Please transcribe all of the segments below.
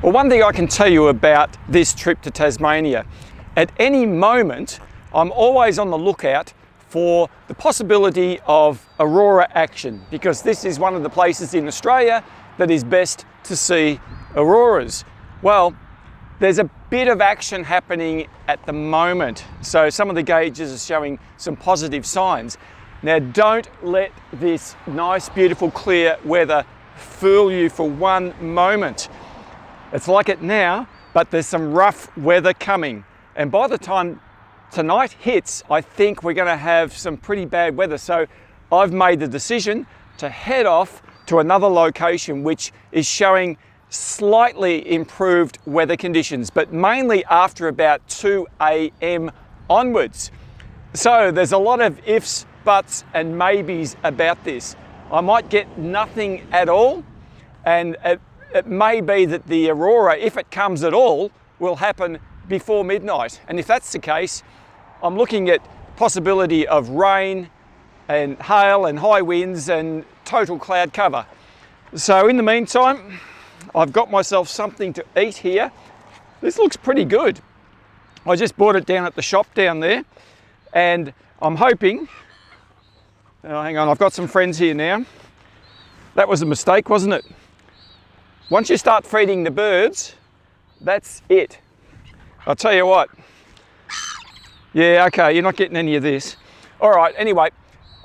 Well, one thing I can tell you about this trip to Tasmania, at any moment, I'm always on the lookout for the possibility of aurora action, because this is one of the places in Australia that is best to see auroras. Well, there's a bit of action happening at the moment. So some of the gauges are showing some positive signs. Now, don't let this nice, beautiful, clear weather fool you for one moment. It's like it now, but there's some rough weather coming. And by the time tonight hits, I think we're going to have some pretty bad weather. So I've made the decision to head off to another location which is showing slightly improved weather conditions, but mainly after about 2 a.m. onwards. So there's a lot of ifs, buts and maybes about this. I might get nothing at all, and it may be that the aurora, if it comes at all, will happen before midnight. And if that's the case, I'm looking at possibility of rain and hail and high winds and total cloud cover. So in the meantime, I've got myself something to eat here. This looks pretty good. I just bought it down at the shop down there, and I'm hoping, oh, hang on, I've got some friends here now. That was a mistake, wasn't it? Once you start feeding the birds, that's it. I'll tell you what. Yeah, okay, you're not getting any of this. All right, anyway,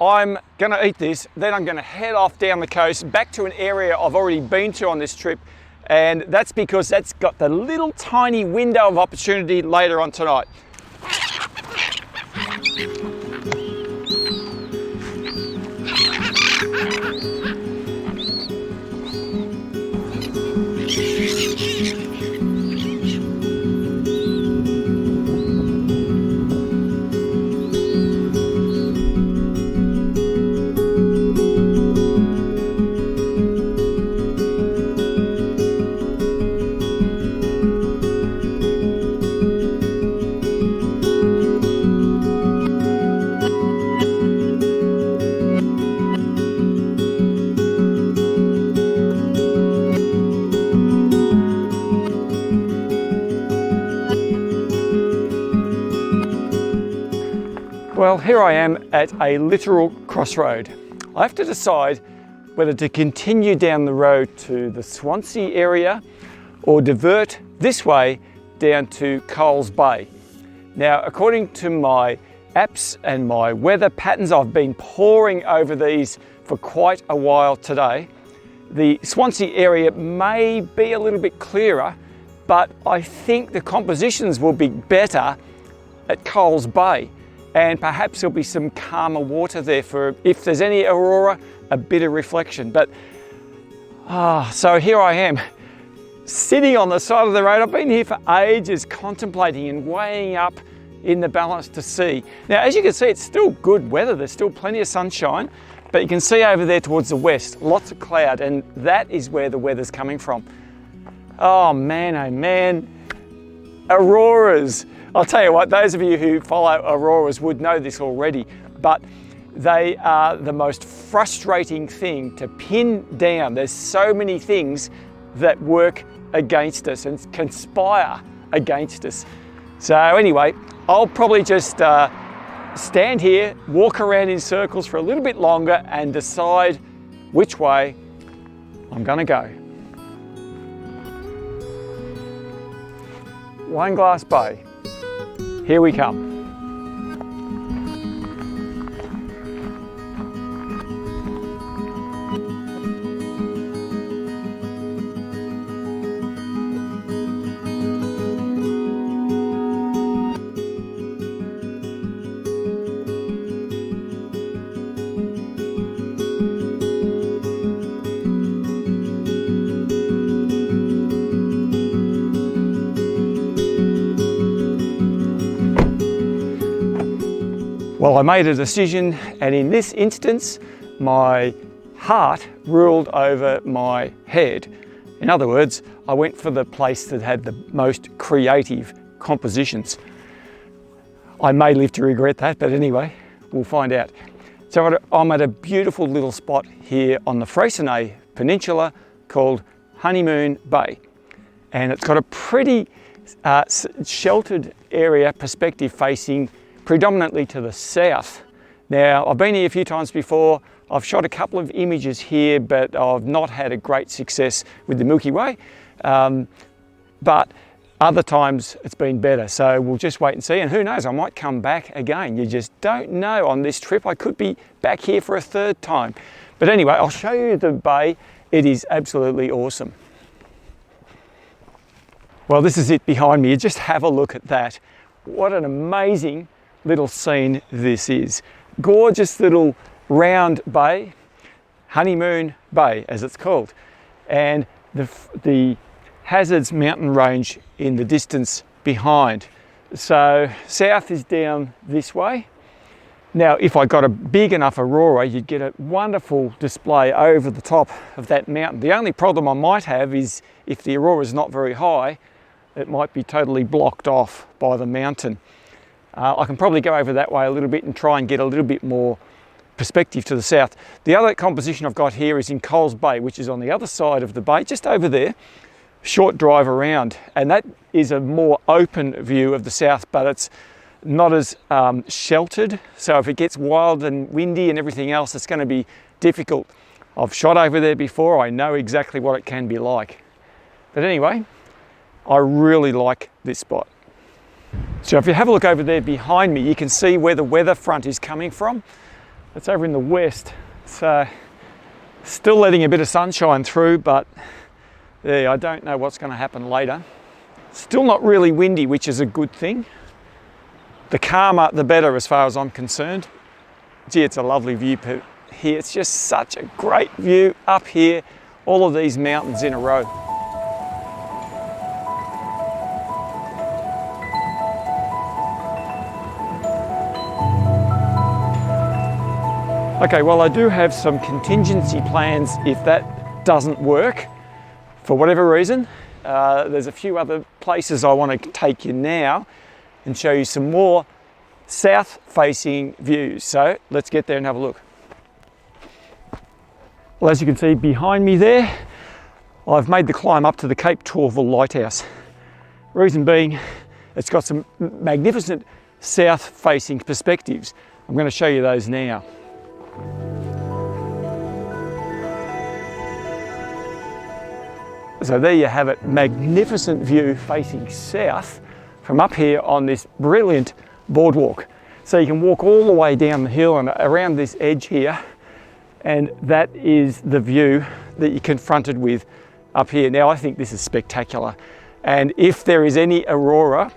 I'm gonna eat this, then I'm gonna head off down the coast, back to an area I've already been to on this trip, and that's because that's got the little tiny window of opportunity later on tonight. Well, here I am at a literal crossroad. I have to decide whether to continue down the road to the Swansea area or divert this way down to Coles Bay. Now, according to my apps and my weather patterns, I've been poring over these for quite a while today. The Swansea area may be a little bit clearer, but I think the compositions will be better at Coles Bay. And perhaps there'll be some calmer water there for, if there's any aurora, a bit of reflection. But, so here I am, sitting on the side of the road. I've been here for ages, contemplating and weighing up in the balance to see. Now, as you can see, it's still good weather. There's still plenty of sunshine, but you can see over there towards the west, lots of cloud, and that is where the weather's coming from. Oh man, auroras. I'll tell you what, those of you who follow auroras would know this already, but they are the most frustrating thing to pin down. There's so many things that work against us and conspire against us. So anyway, I'll probably just stand here, walk around in circles for a little bit longer and decide which way I'm gonna go. Wineglass Bay. Here we come. Well, I made a decision, and in this instance, my heart ruled over my head. In other words, I went for the place that had the most creative compositions. I may live to regret that, but anyway, we'll find out. So I'm at a beautiful little spot here on the Freycinet Peninsula called Honeymoon Bay. and it's got a pretty sheltered area perspective facing predominantly to the south. Now, I've been here a few times before. I've shot a couple of images here, but I've not had a great success with the Milky Way. But other times it's been better, so we'll just wait and see, and who knows, I might come back again. You just don't know on this trip. I could be back here for a third time. But anyway, I'll show you the bay. It is absolutely awesome. Well, this is it behind me. You just have a look at that. What an amazing little scene this is. Gorgeous little round bay, Honeymoon Bay as it's called, and the Hazards mountain range in the distance behind. So south is down this way. Now, if I got a big enough aurora, you'd get a wonderful display over the top of that mountain. The only problem I might have is if the aurora is not very high, it might be totally blocked off by the mountain. I can probably go over that way a little bit and try and get a little bit more perspective to the south. The other composition I've got here is in Coles Bay, which is on the other side of the bay, just over there. Short drive around, and that is a more open view of the south, but it's not as sheltered. So if it gets wild and windy and everything else, it's going to be difficult. I've shot over there before. I know exactly what it can be like. But anyway, I really like this spot. So if you have a look over there behind me, you can see where the weather front is coming from. It's over in the west, so still letting a bit of sunshine through, but yeah, I don't know what's going to happen later. Still not really windy, which is a good thing. The calmer, the better as far as I'm concerned. Gee, it's a lovely view here. It's just such a great view up here, all of these mountains in a row. Okay, well, I do have some contingency plans if that doesn't work for whatever reason. There's a few other places I want to take you now and show you some more south-facing views. So let's get there and have a look. Well, as you can see behind me there, I've made the climb up to the Cape Tourville Lighthouse. Reason being, it's got some magnificent south-facing perspectives. I'm going to show you those now. So there you have it, magnificent view facing south from up here on this brilliant boardwalk. So you can walk all the way down the hill and around this edge here, and that is the view that you're confronted with up here. Now, I think this is spectacular, and if there is any aurora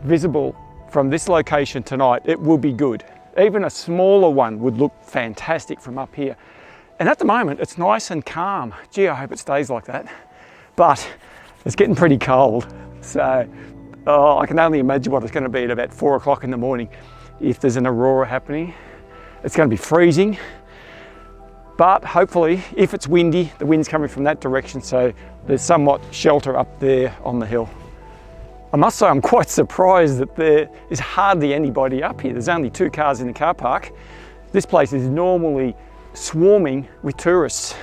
visible from this location tonight, it will be good. Even a smaller one would look fantastic from up here. And at the moment, it's nice and calm. Gee, I hope it stays like that. But it's getting pretty cold. So I can only imagine what it's going to be at about 4 o'clock in the morning if there's an aurora happening. It's going to be freezing. But hopefully, if it's windy, the wind's coming from that direction, so there's somewhat shelter up there on the hill. I must say I'm quite surprised that there is hardly anybody up here. There's only 2 cars in the car park. This place is normally swarming with tourists.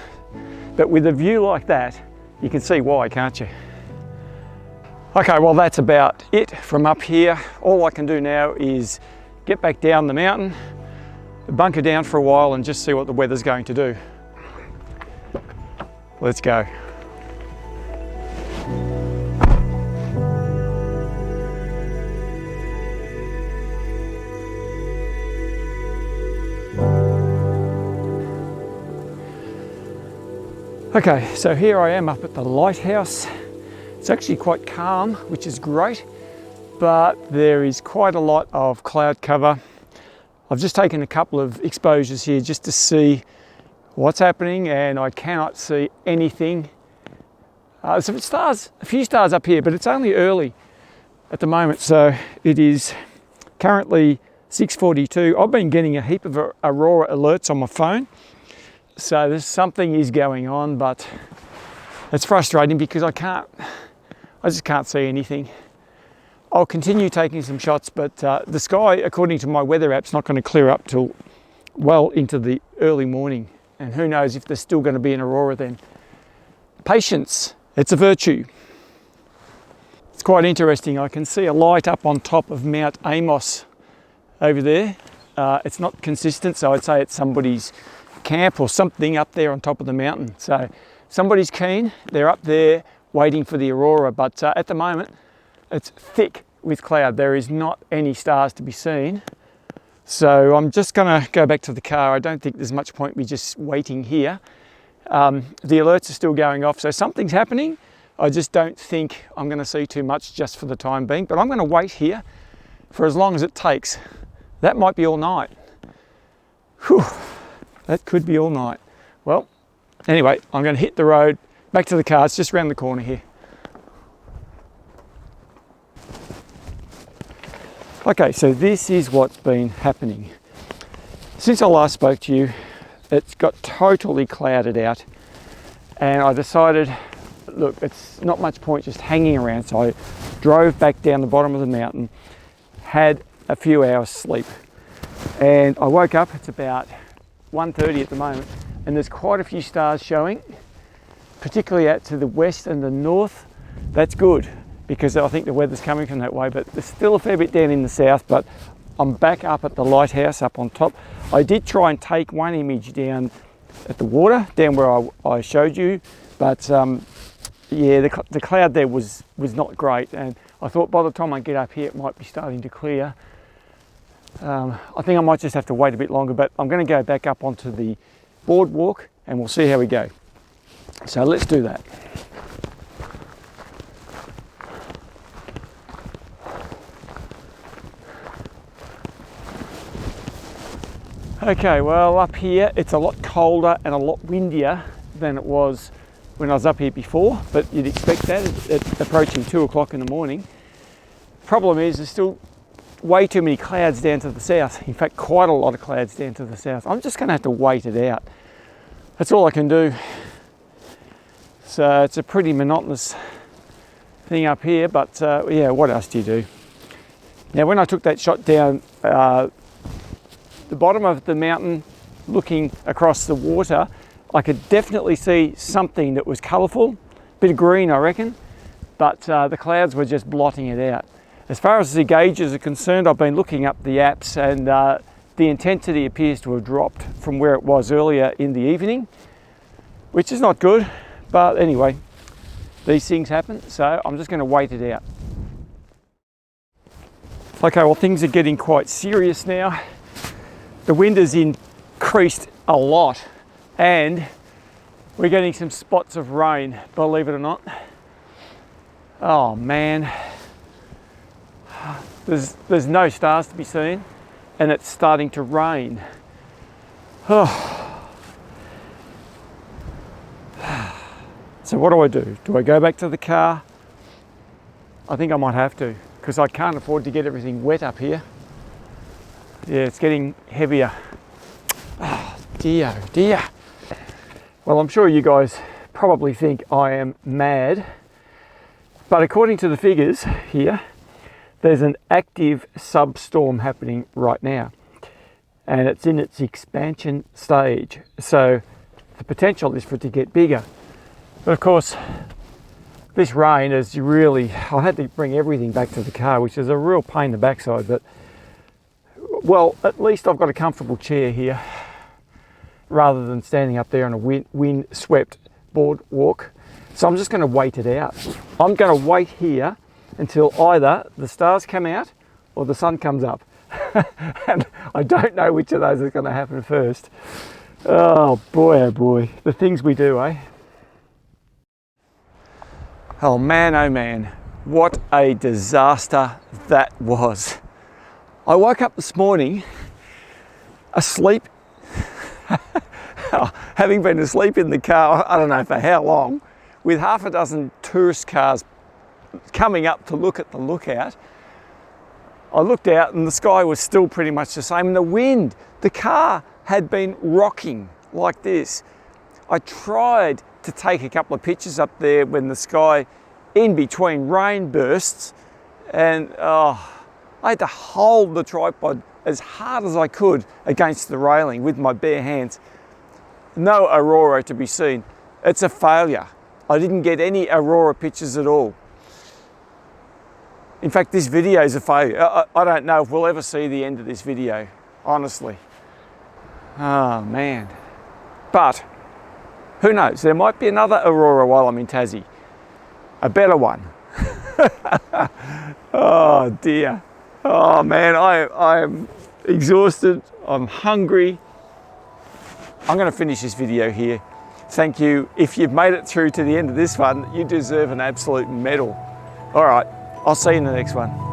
But with a view like that, you can see why, can't you? Okay, well, that's about it from up here. All I can do now is get back down the mountain, bunker down for a while and just see what the weather's going to do. Let's go. Okay, so here I am up at the lighthouse. It's actually quite calm, which is great, but there is quite a lot of cloud cover. I've just taken a couple of exposures here just to see what's happening, and I cannot see anything. There's a few stars up here, but it's only early at the moment, so it is currently 6:42. I've been getting a heap of aurora alerts on my phone. So there's something is going on, but it's frustrating because I just can't see anything. I'll continue taking some shots, but the sky, according to my weather app's, not going to clear up till well into the early morning. And who knows if there's still going to be an aurora then. Patience, it's a virtue. It's quite interesting. I can see a light up on top of Mount Amos over there. It's not consistent, so I'd say it's somebody's camp or something up there on top of the mountain. So somebody's keen, they're up there waiting for the aurora, but at the moment it's thick with cloud. There is not any stars to be seen. So I'm just gonna go back to the car. I don't think there's much point me just waiting here. The alerts are still going off, so something's happening. I just don't think I'm gonna see too much just for the time being, but I'm gonna wait here for as long as it takes. That might be all night. Whew, that could be all night. Well, anyway, I'm gonna hit the road, back to the car. It's just around the corner here. Okay, so this is what's been happening. Since I last spoke to you, it's got totally clouded out, and I decided, look, it's not much point just hanging around, so I drove back down the bottom of the mountain, had a few hours sleep, and I woke up. It's about 1:30 at the moment, and there's quite a few stars showing, particularly out to the west and the north. That's good, because I think the weather's coming from that way, but there's still a fair bit down in the south. But I'm back up at the lighthouse up on top. I did try and take one image down at the water, down where I showed you, but yeah, the cloud there was not great, and I thought by the time I get up here it might be starting to clear. I think I might just have to wait a bit longer, but I'm going to go back up onto the boardwalk and we'll see how we go. So let's do that. Okay, well, up here it's a lot colder and a lot windier than it was when I was up here before, but you'd expect that. It's approaching 2 o'clock in the morning. Problem is there's still way too many clouds down to the south. In fact, quite a lot of clouds down to the south. I'm just going to have to wait it out. That's all I can do. So it's a pretty monotonous thing up here, but yeah, what else do you do? Now, when I took that shot down the bottom of the mountain, looking across the water, I could definitely see something that was colourful, bit of green, I reckon, but the clouds were just blotting it out. As far as the gauges are concerned, I've been looking up the apps, and the intensity appears to have dropped from where it was earlier in the evening, which is not good, but anyway, these things happen, so I'm just going to wait it out. Okay, well, things are getting quite serious now. The wind has increased a lot, and we're getting some spots of rain, believe it or not. Oh man. There's no stars to be seen, and it's starting to rain. Oh. So what do? Do I go back to the car? I think I might have to, because I can't afford to get everything wet up here. Yeah, it's getting heavier. Oh, dear, oh dear. Well, I'm sure you guys probably think I am mad, but according to the figures here, there's an active substorm happening right now, and it's in its expansion stage. So the potential is for it to get bigger. But of course, this rain is really, I had to bring everything back to the car, which is a real pain in the backside, but well, at least I've got a comfortable chair here rather than standing up there on a wind-swept boardwalk. So I'm just going to wait it out. I'm going to wait here until either the stars come out or the sun comes up. And I don't know which of those is going to happen first. Oh boy, the things we do, eh? Oh man, what a disaster that was. I woke up this morning asleep, having been asleep in the car, I don't know for how long, with half a dozen tourist cars coming up to look at the lookout. I looked out and the sky was still pretty much the same, and the car had been rocking like this. I tried to take a couple of pictures up there when the sky in between rain bursts, and I had to hold the tripod as hard as I could against the railing with my bare hands. No aurora to be seen. It's a failure. I didn't get any aurora pictures at all. In fact, this video is a failure. I don't know if we'll ever see the end of this video, honestly. Oh man. But who knows? There might be another aurora while I'm in Tassie. A better one. Oh dear. Oh man, I'm exhausted. I'm hungry. I'm going to finish this video here. Thank you. If you've made it through to the end of this one, you deserve an absolute medal. All right, I'll see you in the next one.